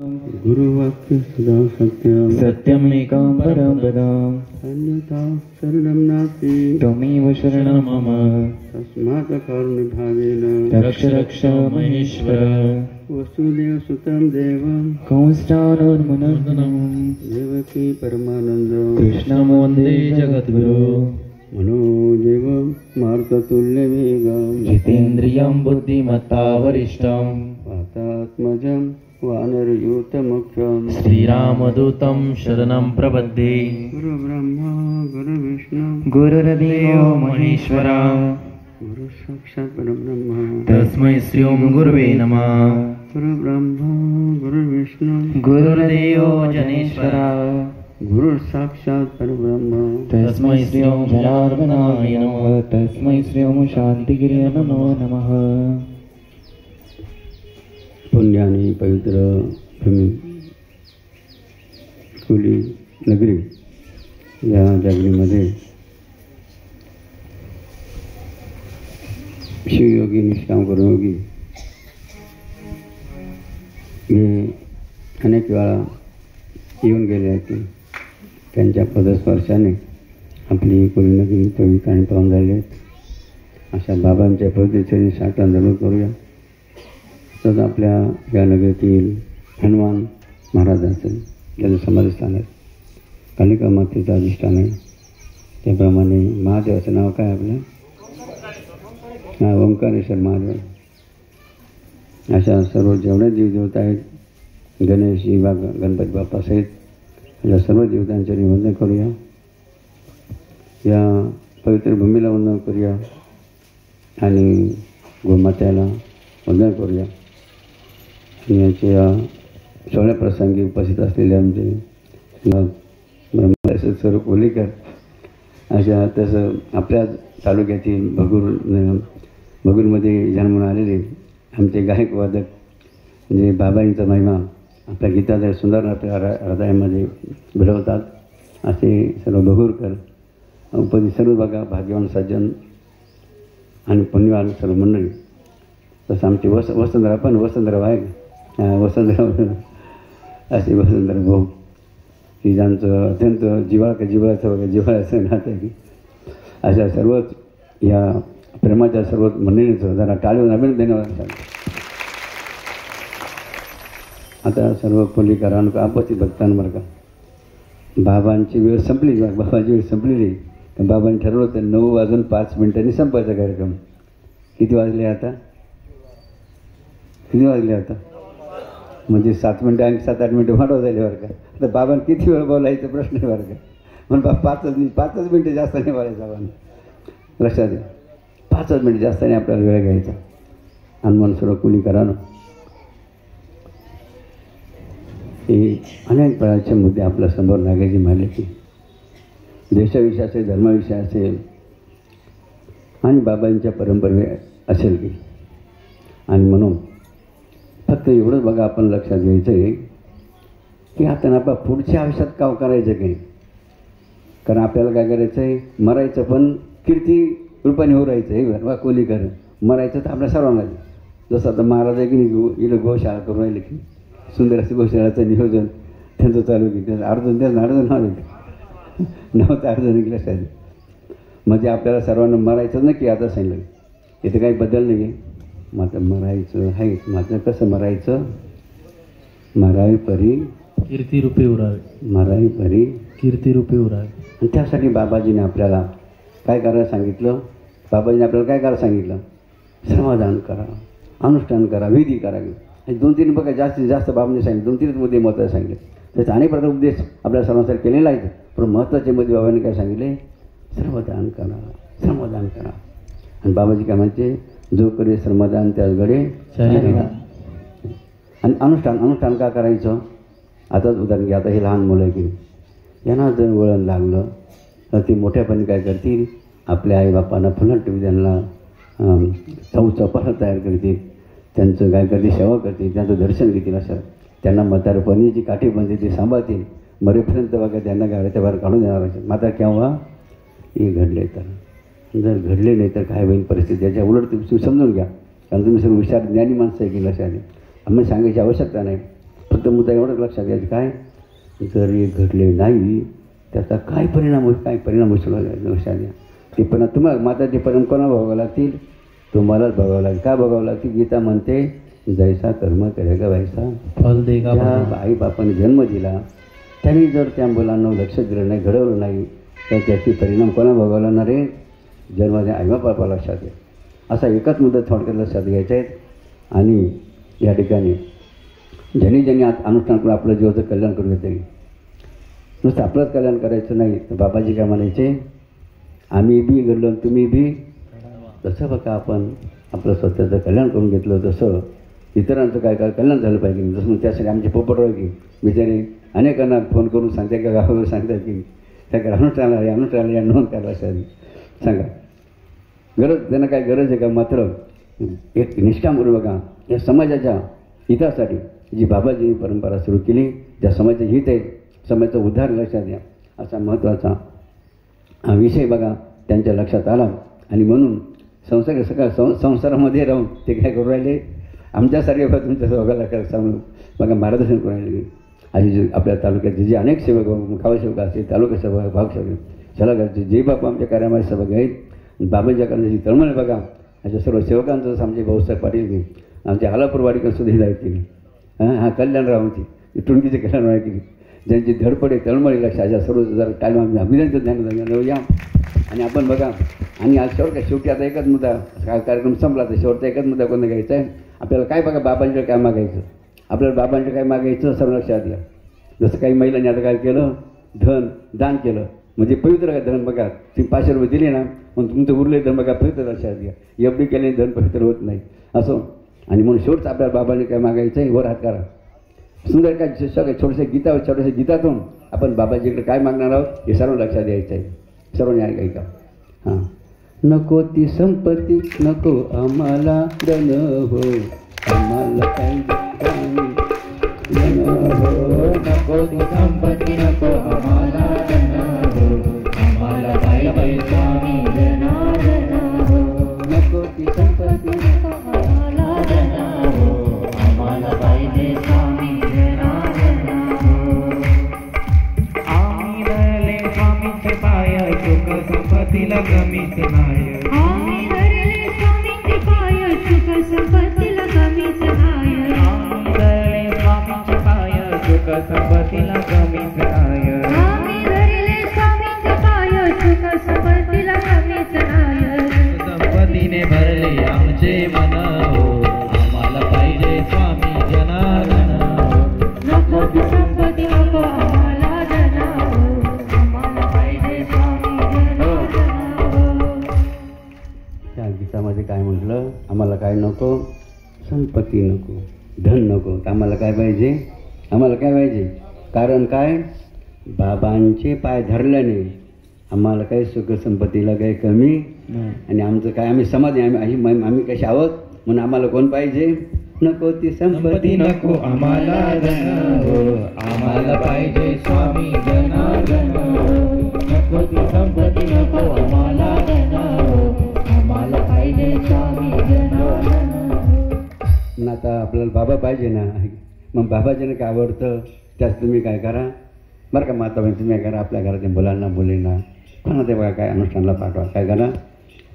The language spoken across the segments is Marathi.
गुरुवाक्य सदा सत्यम सत्यमेकं परं वदामि अन्यथा शरणं नास्ति त्वमेव शरणं मम तस्मात् कारुण्यभावेन रक्ष रक्ष महेश्वर वसुदेवसुतं देवं कंष्टानोर्मनर्दनं देवकी परमानन्दं कृष्णं वन्दे जगद्गुरो मनोदेवं मार्गतुल्यवेगं जितेन्द्रियं बुद्धिमत्ता वरिष्ठं वातात्मजं वानरयूतमुख्यं श्रीरामदूतं शरणं प्रपद्ये गुरुब्रह्मा गुरुविष्णु गुरुर्देवो महेश्वरा गुरुसाक्षात् परब्रह्म तस्मै श्री ओं गुरुवे नमः गुरुब्रह्मा गुरुविष्णु गुरुर्देवो जनेश्वरा गुरुसाक्षात् परब्रह्म तस्मै श्री ओं जनार्दनाय नमः तस्मै श्री ओं शांतिगिरे नमो नमः पुण्य आणि पवित्र भूमी कुली नगरी या जगणीमध्ये शिवयोगी निष्काम कर्मयोगी हे अनेक वेळा येऊन गेले आहेत. त्यांच्या पदस्पर्शाने आपली कुली नगरी पवित्र आणि पावन झाली आहेत. अशा बाबांच्या पवित्रचरणी साष्टांग करूया. तसंच आपल्या या नगरीतील हनुमान महाराज असेल त्याचं समाधिस्थान आहे, कालिका मातेचं अधिष्ठान आहे. त्याप्रमाणे महादेवाचं नाव काय आपलं ओंकारेश्वर महादेव. अशा सर्व जेवढे देवदेवता आहेत गणेश गणपती बाप्पा सहित या सर्व देवतांचे वंदन करूया. या पवित्र भूमीला वंदन करूया आणि गोमात्याला वंदन करूया. याच्या सोहळ्या प्रसंगी उपस्थित असलेले आमचे ब्रह्मदास स्वरूप ओलीकर अशा तसं आपल्या तालुक्यातील भगूरमध्ये जन्मून आलेले आमचे गायक वादक जे बाबांचा महिमा आपल्या गीतालय सुंदर आपल्या हृदयामध्ये भिडवतात असे सर्व भगूरकर उपस्थित सर्व बघा भाग्यवान सज्जन आणि पुण्यवान सर्व मंडळी. तसं आमचे वसंतराव पण वसंतराव आहे वसंतराव असे वसंतराव भाऊ की ज्यांचं अत्यंत जिव्हाळ्याचं नातं आहे की अशा सर्वच या प्रेमाच्या सर्व मंडळींचं जरा टाळून अभिनंदन धन्यवाद. आता सर्व पुलिकारांना आपत्ती भक्तांवर का बाबांची वेळ संपली. बाबांची वेळ संपलेली बाबांनी ठरवलं तर 9:05 संपायचा कार्यक्रम. किती वाजले आता म्हणजे 7 मिनटं आणि 7-8 मिनटं वाढव झाले बरं का. तर बाबांनी किती वेळ बोलायचा प्रश्न आहे बरं का. म्हणून 5 मिनटं जास्त नाही बोलायचं. बाबांनी लक्षात द्या 5 मिनटं जास्त नाही आपल्याला वेळ घ्यायचा. हनुमान सर्व कुलीकरानं हे अनेक प्रकारचे मुद्दे आपल्या समोर नागायची मानले की देशाविषयी असेल धर्माविषयी असेल आणि बाबांच्या परंपरे असेल की. आणि म्हणून फक्त एवढंच बघा आपण लक्षात घ्यायचं आहे की आता आपण पुढच्या आयुष्यात काम करायचं काही. कारण आपल्याला काय करायचं आहे मरायचं पण कीर्ती रूपाने हो राहायचं आहे वा कोलीकर मरायचं तर आपल्या सर्वांना. जसं आता महाराज आहे की नाही इथं गोशाळा करून राहिले की सुंदर असं गोशाळाचं नियोजन त्यांचं चालू की त्याचं अर्धन नव्हतं अर्धन लक्षात. म्हणजे आपल्याला सर्वांना मरायचं नक्की आता सांगितलं. इथं काही बदल नाही आहे. मात्र मरायचं आहे. मात्र कसं मरायचं मराई परी कीर्तिरूपे उरावे. मराई परी कीर्तिरूपे उरावे. आणि त्यासाठी बाबाजीने आपल्याला काय करायला सांगितलं. बाबाजीने आपल्याला काय करायला सांगितलं. श्रमदान करा, अनुष्ठान करा, विधी करा. हे 2-3 बघा जास्तीत जास्त बाबांनी सांगितलं. 2-3 मुद्दे महत्त्वाचे सांगितले. त्याचा अनेक प्रकार उपदेश आपल्या सर्वांसाठी केलेला आहे. पण महत्त्वाचे मुद्दे बाबांनी काय सांगितले. श्रमदान करा. आणि बाबाजी काय म्हणते जो करे श्रमदान त्याच गडे. आणि अनुष्ठान का करायचं. आताच उदाहरण घ्या. आता हे लहान मुलं आहे की यांना जर वळण लागलं तर ते मोठ्यापणी काय करतील आपल्या आईबापांना पुन्हा त्यांना चौपाला तयार करतील. त्यांचं काय करतील सेवा करतील. त्यांचं दर्शन घेतील. असं त्यांना म्हातारपणीची काठी बनते ते सांभाळतील. मरेपर्यंत बघा त्यांना घराच्या बाहेर काढून देणार असेल. मात्र केव्हा हे घडले तर जर घडले नाही तर काय होईल परिस्थिती. त्याच्या उलट तुम्ही समजून घ्या. कारण तुम्ही सर्व विचार ज्ञानी माणसं आहे की लक्षात. आम्ही सांगायची आवश्यकता नाही. फक्त फक्त मुद्दा एवढंच लक्षात घ्यायचं काय, जर हे घडले नाही त्याचा काय परिणाम होईल, काय परिणाम होईल लक्षात घ्या. ते पण तुम्हाला माता ते परिणाम कोणाला भोगावं लागतील, तुम्हालाच भोगावं लागेल. का भोगावं लागतील, गीता म्हणते जैसा कर्म करेगा वैसा फल देगा. त्या आईबापाने जन्म दिला, त्यांनी जर त्या मुलांना लक्ष दिलं नाही, घडवलं नाही, तर त्याचे परिणाम कोणा भोगावं लागणार आहे, जन्माच्या आईबापाला लक्षात घ्या. असा एकच मुद्दा थोडक्यात लक्षात घ्यायचा आहे. आणि या ठिकाणी ज्यांनी अनुष्ठान करून आपलं जीवाचं कल्याण करून घेते, नुसतं आपलंच कल्याण करायचं नाही, तर बाबाजी काय म्हणायचे, आम्ही बी घडलो तुम्ही बी. तसं बघा आपण आपलं स्वतःचं कल्याण करून घेतलं, तसं इतरांचं काय कल्याण झालं पाहिजे. जसं त्यासाठी आमचे पोपटराव की बिचारे अनेकांना फोन करून सांगतात का गावावर सांगतात की त्या अनुष्ठानाला या नोंद करायला सांगा. गरज त्यांना काय गरज आहे का, मात्र एक निष्ठा म्हणून बघा या समाजाच्या हितासाठी जी बाबाजींनी परंपरा सुरू केली, त्या समाजाचे हित आहे, समाजाचं उद्धार लक्षात द्या, असा महत्त्वाचा हा विषय बघा त्यांच्या लक्षात आला. आणि म्हणून संसारामध्ये राहून ते काय करू राहिले, आमच्यासारखे बघा तुमच्या सगळ्याला सांगून बघा मार्गदर्शन करू राहिले. आणि आपल्या तालुक्याचे जे अनेक सेवक गाव सेवक असतील, तालुका सेवक, भागसेवक, सलागाचे जे बापा आमच्या कार्यामध्ये सहभाग आहेत, बाबांच्या करण्याची तळमळ बघा. अशा सर्व सेवकांचं आमचे भाऊसाहेब पाटील की आमच्या आलापूरवाडीकर सुद्धा जायत केली, हा कल्याणरावांची टुंडीचे कल्याणराव केली, ज्यांची धडपडे तळमळी लक्ष अशा सर्व जर टाईम आम्ही अभिनंदन ज्ञान या. आणि आपण बघा, आणि आज शेवटी आता एकच मुद्दा, कार्यक्रम संपला तर शेवटचा एकच मुद्दा कोणता घ्यायचा आहे आपल्याला, काय बघा बाबांच्याकडे काय मागायचं, आपल्याला बाबांच्या काय मागायचं सर्व लक्षात घ्या. जसं काही महिलांनी आता काय केलं, दान केलं, म्हणजे पवित्र काय धन बघा, तुम्ही 500 रुपये दिले ना, मग तुमचं उरले धन बघा पवित्र लक्षात घ्या. एवढी केले धन पवित्र होत नाही असं. आणि म्हणून शेवटचं आपल्याला बाबांनी काय मागायचं आहे, वर हात करा. सुंदर काय छोटंसं गीतातून आपण बाबाजीकडे काय मागणार आहोत हे सर्व लक्षात द्यायचं आहे. सर्वांनी ऐका. हां, नको ती संपत्ती नको आम्हाला धन हो, आम्हाला काही धन हो, नको ती संपत्ती नको आम्हाला धन हो, आम्हाला पाहिजे स्वामी जनार्दन हो. नको ती संपत्ती नको आम्हाला धन हो, आम्हाला पाहिजे स्वामी जनार्दन हो. आम्ही धरले स्वामीचे पाय, सुख संपत्तीला कमीच नाही. आम्ही धरले स्वामीचे पाय, सुख संपत्तीला कमीच नाही. आम्ही धरले स्वामीचे पाय, सुख संपत्तीला कमीच नाही. आम्ही धरले स्वामीचे पाय, सुख संपत्तीला कमीच नाही. संपत्तीने भरले आमचे मन हो, आम्हाला पाहिजे स्वामी जनार्दन हो. नको ती संपत्ती नको आम्हाला धन हो, आम्हाला पाहिजे स्वामी जनार्दन हो. त्या गीतामध्ये काय म्हटलं, आम्हाला काय नको, संपत्ती नको, धन नको, आम्हाला काय पाहिजे, आम्हाला काय पाहिजे. कारण काय, बाबांचे पाय धरल्याने आम्हाला काही सुखसंपत्तीला काही कमी आणि आमचं काय, आम्ही समाधी, आम्ही कसे आहोत म्हणून आम्हाला कोण पाहिजे, नको ती संपत्ती नको आम्हाला धन हो, आम्हाला पाहिजे स्वामी जनार्दन हो. नको ती संपत्ती नको आम्हाला धन हो, आम्हाला पाहिजे स्वामी जनार्दन हो. आता आपल्याला बाबा पाहिजे ना, मग बाबाजीने काय आवडतं त्याच तुम्ही काय करा बरं का. माता बहिणी तुम्ही काय करा, आपल्या घरातील मुलांना मुलींना कोणा ते बघा काय अनुष्ठानला पाठवा, काय करा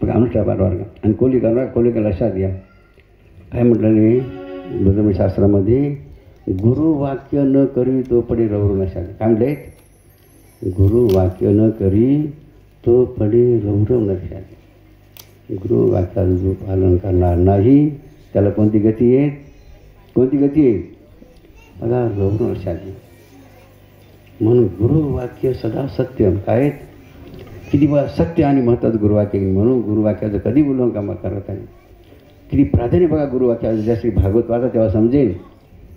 बघा अनुष्ठान पाठवा का. आणि कोली करा, कोली का लक्षात घ्या काय म्हटलं बुद्धशास्त्रामध्ये, गुरुवाक्य न करी तो पडी रवरू नशाल. काय म्हणले, गुरुवाक्य न करी तो पडी रवरू नशाल. गुरुवाक्याचं जो पालन करणार नाही त्याला कोणती गती आहे, कोणती गती आहे बघा, रवरू नशाल. म्हणून गुरुवाक्य सदा सत्य काय, किती बघा सत्य आणि महत्त्वाचं गुरुवाक्य. म्हणून गुरुवाक्याचं कधी बोलून कामा करत आहे, किती प्राधान्य बघा गुरुवाक्याचं. जशी भागवत वाचा तेव्हा समजेल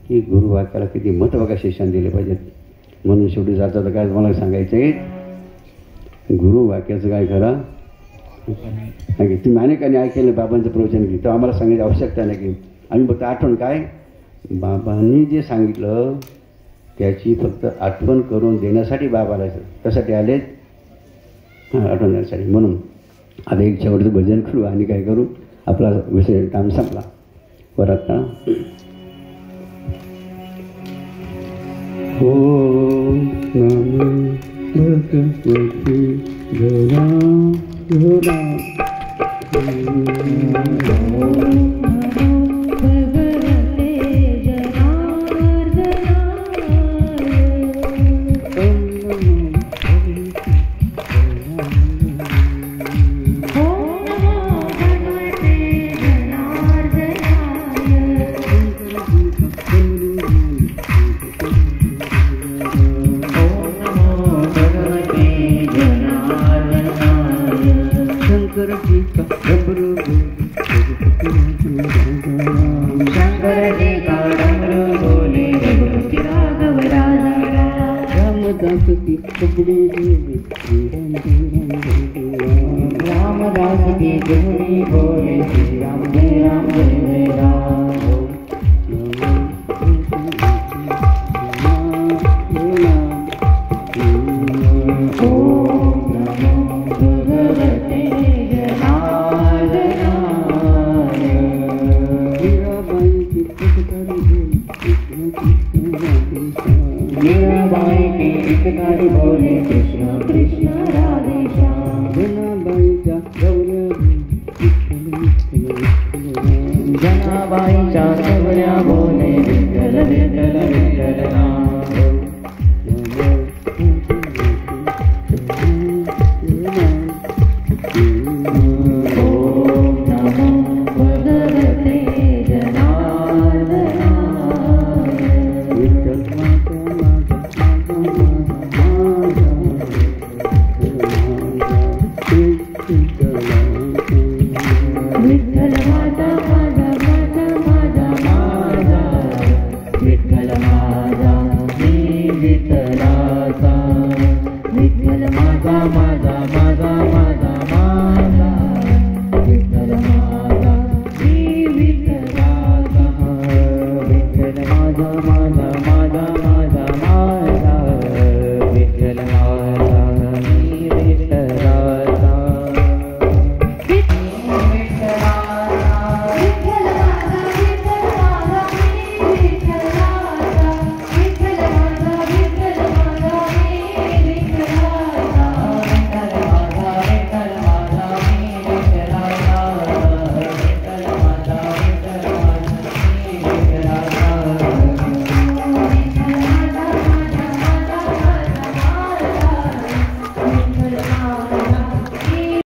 की गुरुवाक्याला किती महत्त्व बघा शिष्याने दिले पाहिजेत. म्हणून शेवटी जाता तर काय मला सांगायचं आहे, गुरुवाक्याचं काय करा. तुम्ही अनेकांनी ऐकलेलं बाबांचं प्रवचन की, तेव्हा आम्हाला सांगायची आवश्यकता नाही की आम्ही फक्त आठवण काय बाबांनी जे सांगितलं त्याची फक्त आठवण करून देण्यासाठी बाबाला कशासाठी आलेत, हां आठवण देण्यासाठी. म्हणून आता एक शेवटचं भजन करू आणि काय करू, आपला विषय टाइम संपला. परत का ओम नमो भगवते जनार्दनाय शंकर जी का डमरू बोले रघुपति राघव राजा रामदास की डमरू बोले रामदास की डमरू बोले श्री राम जय राम मीराबाई की हितकारी बोले कृष्ण कृष्ण राधे श्याम जनाबाईच्या गौऱ्या बोले विठ्ठल विठ्ठल विठ्ठल